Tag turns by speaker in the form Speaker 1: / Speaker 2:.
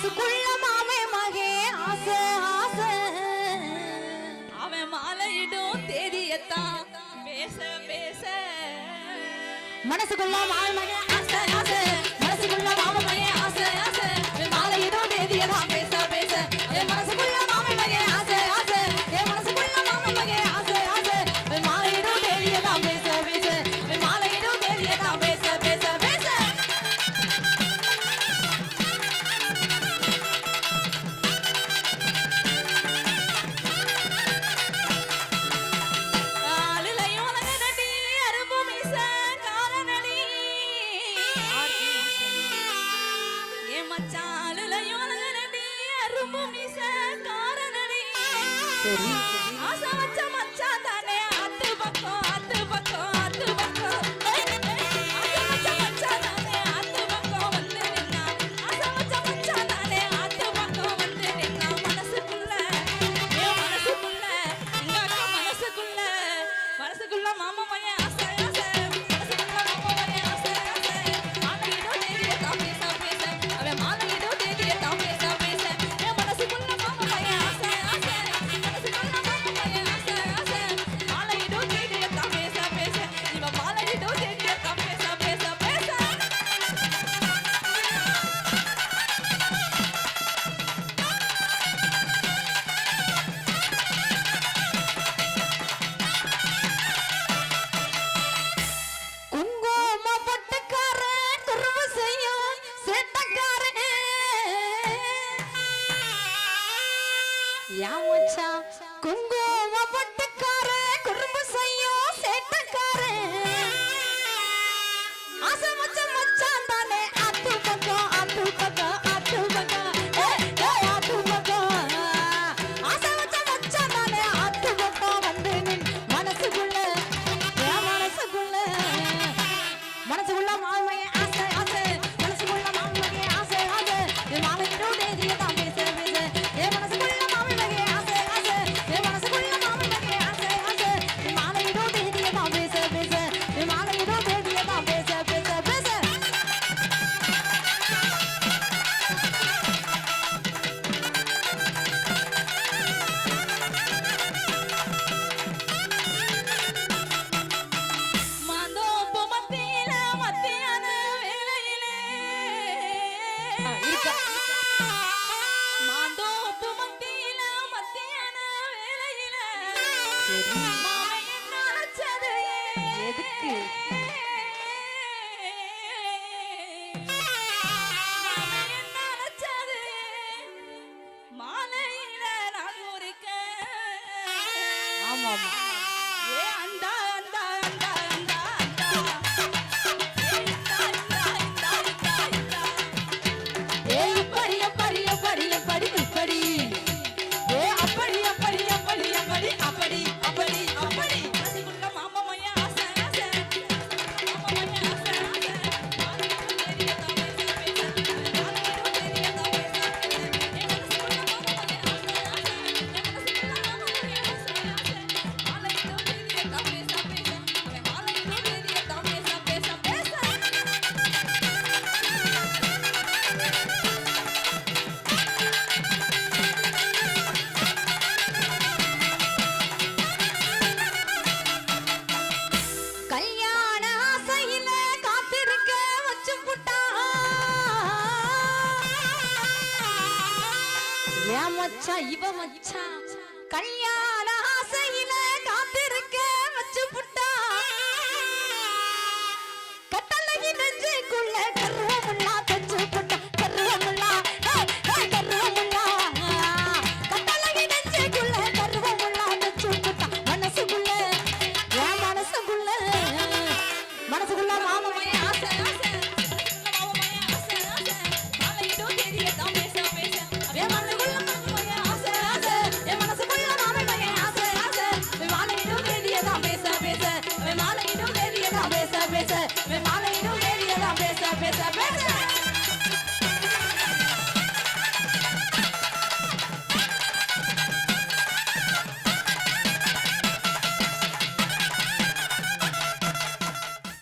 Speaker 1: மனசுக்குள்ள மாமே மகே ஆசை ஆசை
Speaker 2: அவன் மாலையிடும் தேதியத்தான் பேச பேச
Speaker 1: மனசுக்குள்ள மாமே மகே ஆசை ஆசை மனசுக்குள்ள மாமே மகே ஆசை ஆசை மாலையிடும் தேதியத்தான் பேச பேச மனசுக்குள்ள மாமே மகே ஆசை ஆசை மனசுக்குள்ள மாமே மகே ஆசை ஆசை மாலையிடும் தேதியத்தான் பேச பேச மாலையிடும் தேதியத்தான் பேச பேச பேச
Speaker 2: ஆசை வச்ச மச்சான் தானே அத்து பக்கம் அத்து பக்கம் அத்து பக்கம் ஆசை வச்ச மச்சான் தானே அத்து பக்கம் வந்து நின்னா ஆசை வச்ச மச்சான் தானே அத்து பக்கம் வந்து நின்னா மனசுக்குள்ள என் மனசுக்குள்ள எங்க அக்கா மனசுக்குள்ள மனசுக்குள்ள மாமா பையன் ஆசை ஆசை மனசுக்குள்ள மாமா பையன் ஆசை ஆசை மாலையிடோ தேதியை தான் பேச பேச அவன் மாலையிடோ தேதியை தான் பேச பேச என் மனசுக்குள்ள மாமா பையன் ஆசை ஆசை
Speaker 1: குங்கும பட்டுக்கார குறும்பு செய்யும் சேட்டக்கார ஆசை வச்ச மச்சான் தானே அத்து பக்கம் அத்து பக்கம் அத்து பக்கம் அத்து பக்கம் ஆசை வச்ச மச்சான் தானே அத்து பக்கம் வந்து நின் மனசுக்குள்ள என் மனசுக்குள்ள மனசுக்குள்ள மாமைய ஆசை ஆசை மனசுக்குள்ள மாமைய ஆசை ஆசை மாமையிடும் தேதியை தான் பேச பேச என் மனசுக்குள்ள மச்சான் இவ மச்சான் கல்யாண